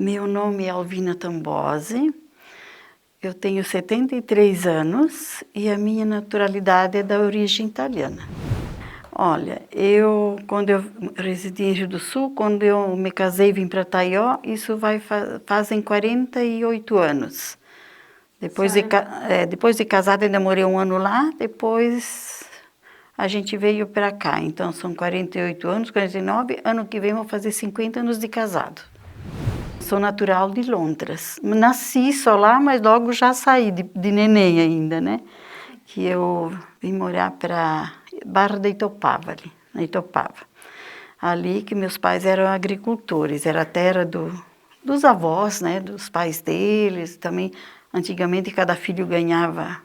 Meu nome é Alvina Tambosi, eu tenho 73 anos e a minha naturalidade é da origem italiana. Olha, quando eu residi em Rio do Sul, quando eu me casei e vim para Taió, isso fazem 48 anos. Depois de casada, ainda morei um ano lá, depois a gente veio para cá. Então, são 48 anos, 49, ano que vem eu vou fazer 50 anos de casado. Sou natural de Londres. Nasci só lá, mas logo já saí de neném ainda, né? Que eu vim morar para Barra da Itopava, ali, na Itopava. Ali que meus pais eram agricultores, era a terra dos avós, né? Dos pais deles. Também, antigamente, cada filho ganhava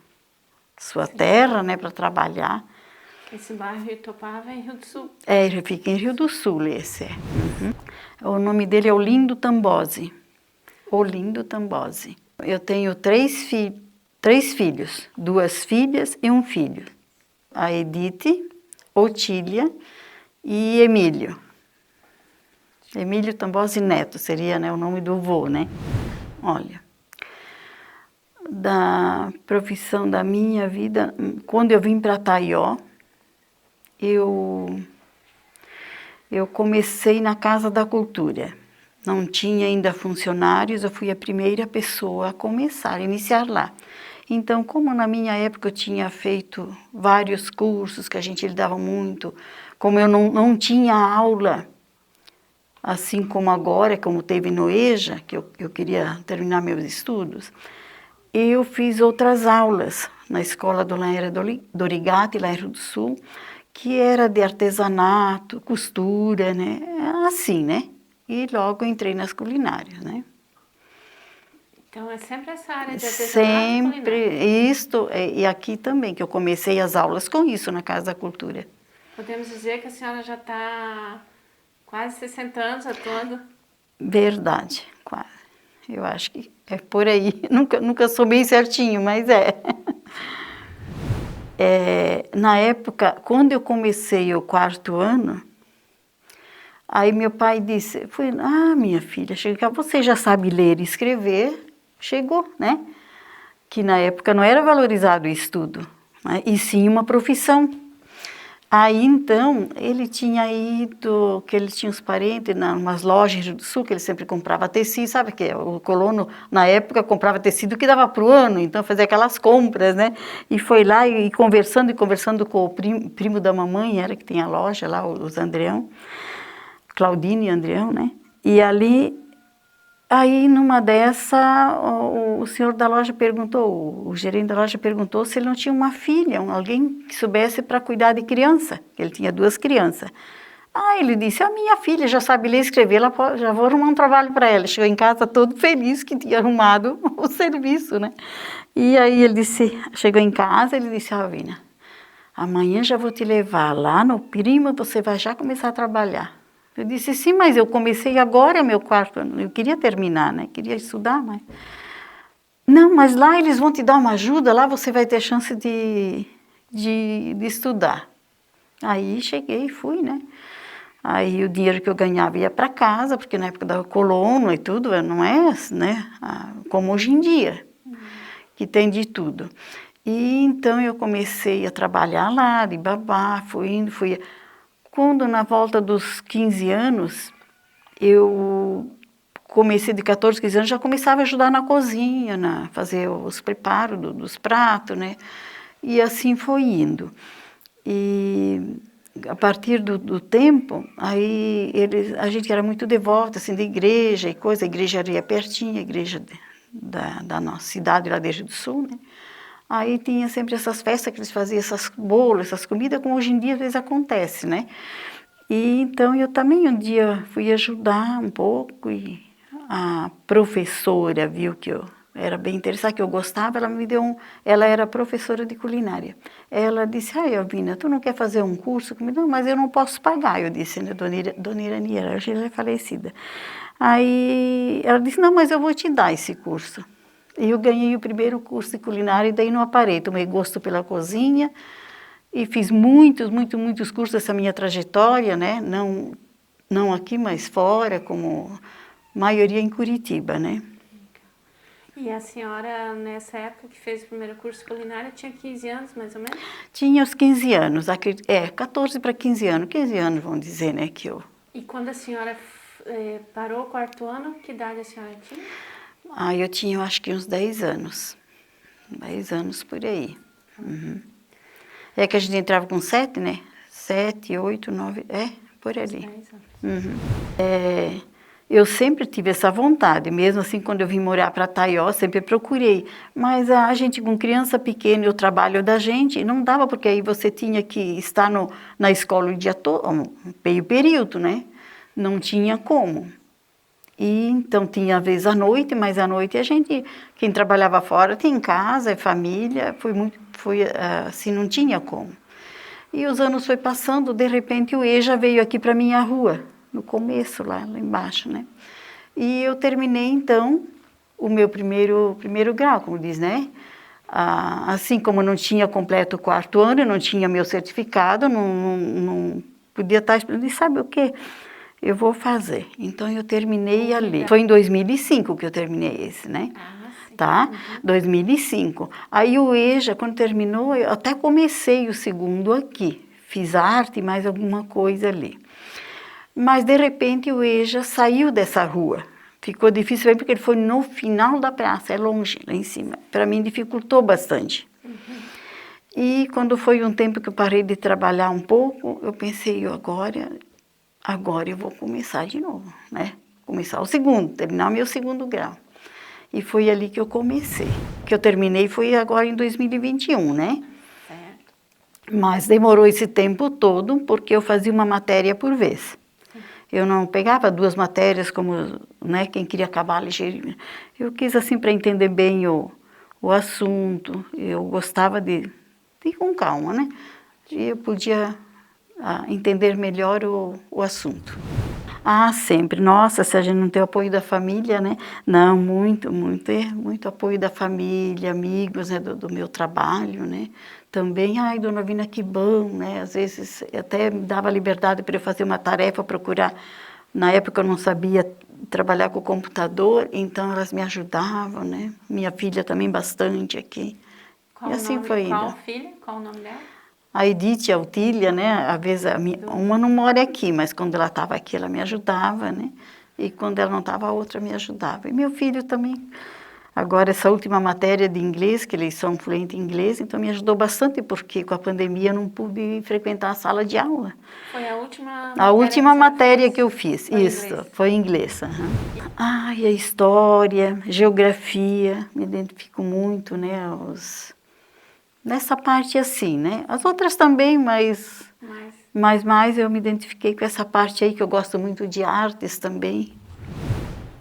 sua terra, né? Para trabalhar. Esse bairro Itopava é em Rio do Sul? É, fica em Rio do Sul, esse é. Uhum. O nome dele é Olindo Tambosi. Olindo Tambosi. Eu tenho três filhos, 2 filhas e um filho. A Edith, Otília e Emílio. Emílio Tambosi Neto seria, né, o nome do vô, né? Olha, da profissão da minha vida, quando eu vim para Taió, eu comecei na Casa da Cultura. Não tinha ainda funcionários, eu fui a primeira pessoa a começar, a iniciar lá. Então, como na minha época eu tinha feito vários cursos que a gente lidava muito, como eu não tinha aula, assim como agora, como teve no EJA, que eu queria terminar meus estudos, eu fiz outras aulas na escola do Laera Dorigatti, lá em Rio do Sul, que era de artesanato, costura, né? Assim, né? E logo entrei nas culinárias, né? Então é sempre essa área de artesanato Sempre, e culinária. isto, e aqui também, que eu comecei as aulas com isso na Casa da Cultura. Podemos dizer que a senhora já está quase 60 anos atuando? Verdade, quase. Eu acho que é por aí. Nunca sou bem certinho, mas é. Na época, quando eu comecei o 4º ano, aí meu pai disse, minha filha, você já sabe ler e escrever, chegou, né? Que na época não era valorizado o estudo, né? E sim uma profissão. Aí então, ele tinha ido, que ele tinha uns parentes em umas lojas do Sul, que ele sempre comprava tecido, sabe que o colono na época comprava tecido que dava para o ano, então fazia aquelas compras, né? E foi lá e conversando com o primo da mamãe, era que tem a loja lá, os Andreão, Claudine e Andreão, né? E ali, aí numa dessa, o senhor da loja perguntou, o gerente da loja perguntou se ele não tinha uma filha, alguém que soubesse para cuidar de criança, que ele tinha 2 crianças. Ele disse, a minha filha já sabe ler e escrever, já vou arrumar um trabalho para ela. Chegou em casa todo feliz que tinha arrumado o serviço, né? E aí ele disse, chegou em casa, ele disse, Alvina, amanhã já vou te levar lá no primo, você vai já começar a trabalhar. Eu disse, sim, mas eu comecei agora meu 4º ano, eu queria terminar, né? Queria estudar, mas... Não, mas lá eles vão te dar uma ajuda, lá você vai ter chance de estudar. Aí cheguei e fui, né? Aí o dinheiro que eu ganhava ia para casa, porque na época da colono e tudo, não é, né? Como hoje em dia, que tem de tudo. E então eu comecei a trabalhar lá, de babá, fui indo. Quando na volta dos 15 anos, eu comecei de 14, 15 anos, já começava a ajudar na cozinha, fazer os preparos dos pratos, né? E assim foi indo. E a partir do tempo, aí a gente era muito devota, assim, de igreja e coisa, a igreja era pertinho, a igreja da nossa cidade, lá desde do Sul, né? Aí tinha sempre essas festas que eles faziam, essas bolos, essas comidas, como hoje em dia às vezes acontece, né? E então eu também um dia fui ajudar um pouco e a professora viu que eu era bem interessada, que eu gostava, ela me deu ela era professora de culinária. Ela disse, Alvina, tu não quer fazer um curso comigo? Não, mas eu não posso pagar, eu disse, né, dona Irania, hoje ela é falecida. Aí ela disse, não, mas eu vou te dar esse curso. E eu ganhei o primeiro curso de culinária e daí não parei, tomei gosto pela cozinha e fiz muitos cursos dessa minha trajetória, né? Não aqui, mas fora, como maioria em Curitiba, né? E a senhora, nessa época que fez o primeiro curso culinário, tinha 15 anos, mais ou menos? Tinha os 15 anos, 14 para 15 anos, vamos dizer, né, que eu... E quando a senhora parou o quarto ano, que idade a senhora tinha? Eu tinha, eu acho que uns 10 anos. 10 anos por aí. Uhum. É que a gente entrava com 7, né? 7, 8, 9, por ali. 10 anos. Uhum. Eu sempre tive essa vontade, mesmo assim, quando eu vim morar para Taió, sempre procurei. Mas a gente, com criança pequena e o trabalho da gente, não dava, porque aí você tinha que estar na escola o dia todo, meio período, né? Não tinha como. E então tinha às vezes à noite, mas à noite a gente, quem trabalhava fora, tinha em casa, família, assim, não tinha como. E os anos foi passando, de repente o EJA veio aqui para minha rua, no começo, lá embaixo, né? E eu terminei, então, o meu primeiro grau, como diz, né? Assim como eu não tinha completo o quarto ano, eu não tinha meu certificado, não podia estar esperando, e sabe o quê? Eu vou fazer. Então, eu terminei ali. Foi em 2005 que eu terminei esse, né? Sim. Tá? 2005. Aí o EJA, quando terminou, eu até comecei o segundo aqui. Fiz arte, mais alguma coisa ali. Mas, de repente, o EJA saiu dessa rua. Ficou difícil porque ele foi no final da praça, é longe, lá em cima. Para mim, dificultou bastante. E quando foi um tempo que eu parei de trabalhar um pouco, eu pensei, agora eu vou começar de novo, né? Começar o segundo, terminar o meu segundo grau. E foi ali que eu comecei. Que eu terminei foi agora em 2021, né? Certo. Mas demorou esse tempo todo porque eu fazia uma matéria por vez. Eu não pegava 2 matérias como, né, quem queria acabar ligeiro. Eu quis assim para entender bem o assunto. Eu gostava de ir com calma, né? E eu podia entender melhor o assunto. Sempre. Nossa, se a gente não tem o apoio da família, né? Não, muito apoio da família, amigos, né, do meu trabalho, né? Também, dona Vina, que bom, né? Às vezes até me dava liberdade para eu fazer uma tarefa, procurar. Na época eu não sabia trabalhar com o computador, então elas me ajudavam, né? Minha filha também bastante aqui. Qual E assim nome, foi indo. Qual filha? Qual o nome dela? A Edith e a Otília, né? Às vezes uma não mora aqui, mas quando ela estava aqui ela me ajudava, né? E quando ela não estava, a outra me ajudava. E meu filho também. Agora, essa última matéria de inglês, que eles são fluentes em inglês, então me ajudou bastante, porque com a pandemia eu não pude frequentar a sala de aula. Foi a última A última matéria que eu fiz. fiz, isso, foi inglês. E a história, geografia, me identifico muito, né? Nessa parte assim, né? As outras também, mas mais eu me identifiquei com essa parte aí, que eu gosto muito de artes também.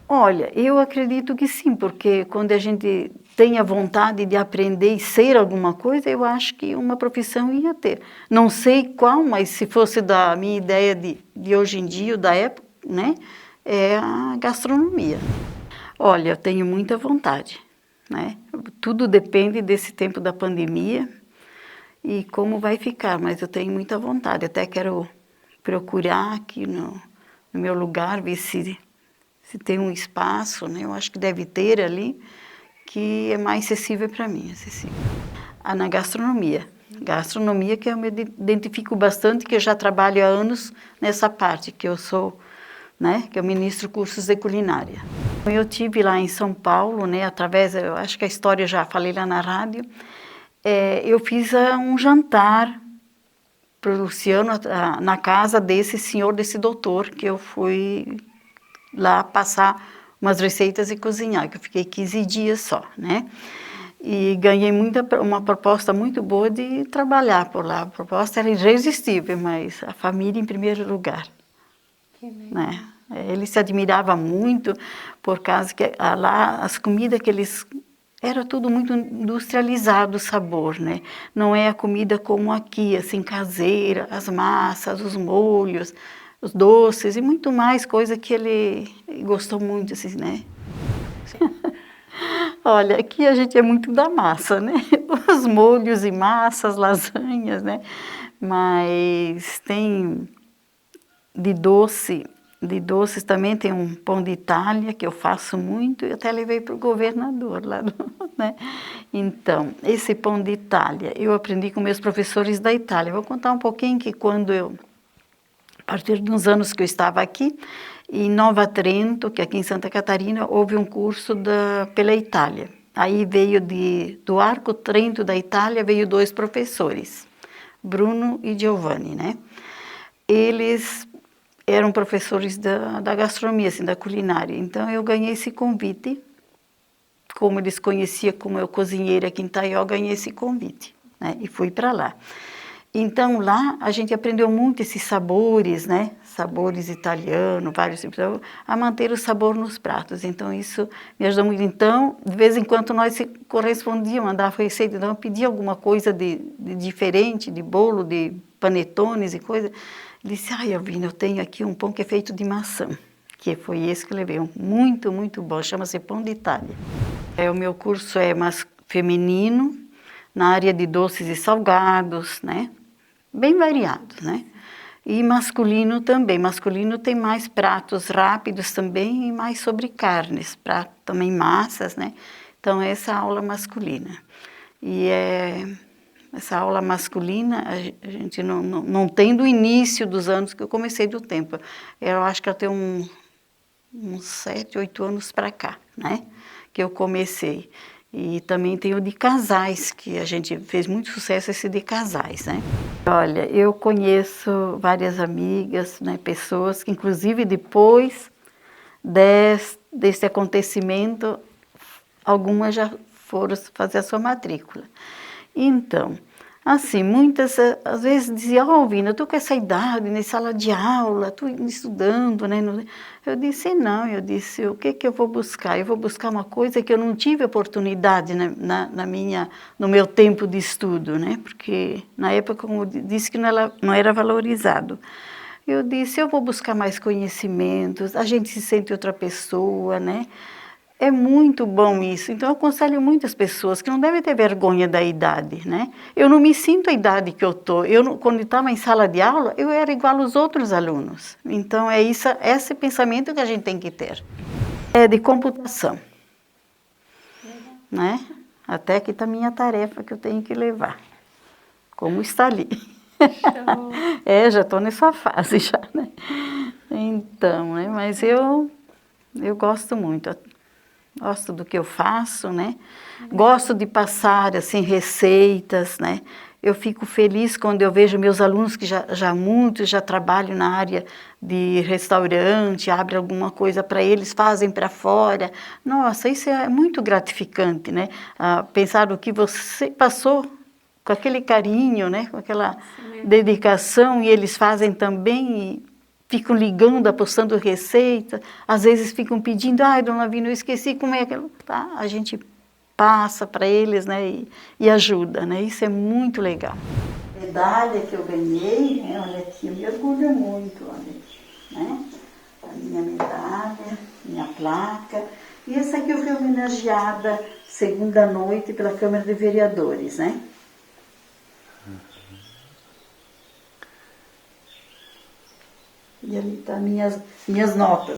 Olha, eu acredito que sim, porque quando a gente tem a vontade de aprender e ser alguma coisa, eu acho que uma profissão ia ter. Não sei qual, mas se fosse da minha ideia de hoje em dia, ou da época, né? É a gastronomia. Olha, eu tenho muita vontade, né? Tudo depende desse tempo da pandemia e como vai ficar, mas eu tenho muita vontade. Até quero procurar aqui no meu lugar, ver se tem um espaço, né? Eu acho que deve ter ali, que é mais acessível para mim, acessível. Na gastronomia. Gastronomia que eu me identifico bastante, que eu já trabalho há anos nessa parte, que eu sou, né? Que eu ministro cursos de culinária. Eu tive lá em São Paulo, né? Eu acho que a história eu já falei lá na rádio. Eu fiz um jantar para o Luciano na casa desse senhor, desse doutor, que eu fui lá passar umas receitas e cozinhar, que eu fiquei 15 dias só, né? E ganhei uma proposta muito boa de trabalhar por lá. A proposta era irresistível, mas a família em primeiro lugar. Né? Ele se admirava muito por causa que lá as comidas que eles... Era tudo muito industrializado o sabor, né? Não é a comida como aqui, assim, caseira, as massas, os molhos, os doces e muito mais coisa que ele gostou muito, assim, né? Olha, aqui a gente é muito da massa, né? Os molhos e massas, lasanhas, né? Mas tem de doce, de doces também tem um pão de Itália, que eu faço muito, e até levei para o governador lá, né? Então, esse pão de Itália, eu aprendi com meus professores da Itália. Vou contar um pouquinho que quando a partir de uns anos que eu estava aqui, em Nova Trento, que é aqui em Santa Catarina, houve um curso pela Itália. Aí veio do Arco Trento da Itália, veio 2 professores, Bruno e Giovanni, né? Eles eram professores da gastronomia, assim, da culinária. Então eu ganhei esse convite, como eles conheciam como eu cozinheira aqui em Taió, ganhei esse convite, né? E fui para lá. Então lá a gente aprendeu muito esses sabores, né? Sabores italianos, vários tipos, a manter o sabor nos pratos. Então isso me ajudou muito. Então, de vez em quando nós se correspondíamos, mandava receita, então eu pedia alguma coisa de diferente, de bolo, de panetones e coisa. Ele disse, Alvina, eu tenho aqui um pão que é feito de maçã, que foi esse que eu levei, muito, muito bom, chama-se Pão de Itália. O meu curso é mais feminino, na área de doces e salgados, né? Bem variados, né? E masculino também, masculino tem mais pratos rápidos também e mais sobre carnes, também massas, né? Então essa é a aula masculina. E essa aula masculina, a gente não tem do início dos anos que eu comecei do tempo. Eu acho que eu tenho uns 7, 8 anos para cá, né? Que eu comecei. E também tem o de casais, que a gente fez muito sucesso esse de casais, né? Olha, eu conheço várias amigas, né? Pessoas que inclusive depois desse acontecimento, algumas já foram fazer a sua matrícula. Então, assim, muitas às vezes diziam, Vina, eu estou com essa idade, na sala de aula, estou estudando, né? Eu disse, não, o que eu vou buscar? Eu vou buscar uma coisa que eu não tive oportunidade no meu tempo de estudo, né? Porque na época, como eu disse, que não era valorizado. Eu disse, eu vou buscar mais conhecimentos, a gente se sente outra pessoa, né? É muito bom isso. Então, eu aconselho muitas pessoas que não devem ter vergonha da idade, né? Eu não me sinto a idade que eu estou. Quando estava em sala de aula, eu era igual aos outros alunos. Então, é esse pensamento que a gente tem que ter. É de computação, né? Até que está a minha tarefa que eu tenho que levar. Como está ali. Já estou nessa fase já, né? Então, né? Mas eu gosto muito. Gosto do que eu faço, né? Gosto de passar, assim, receitas, né? Eu fico feliz quando eu vejo meus alunos que muitos já trabalham na área de restaurante, abrem alguma coisa para eles, fazem para fora. Nossa, isso é muito gratificante, né? Pensar o que você passou com aquele carinho, né? Com aquela dedicação, e eles fazem também ficam ligando, apostando receita, às vezes ficam pedindo, dona Vina, eu esqueci como é que... Tá? A gente passa para eles, né, e ajuda, né, isso é muito legal. A medalha que eu ganhei, né, olha aqui, eu me orgulho muito, olha aqui, né, a minha medalha, minha placa, e essa aqui eu fui homenageada segunda noite pela Câmara de Vereadores, né. E ali estão minhas notas.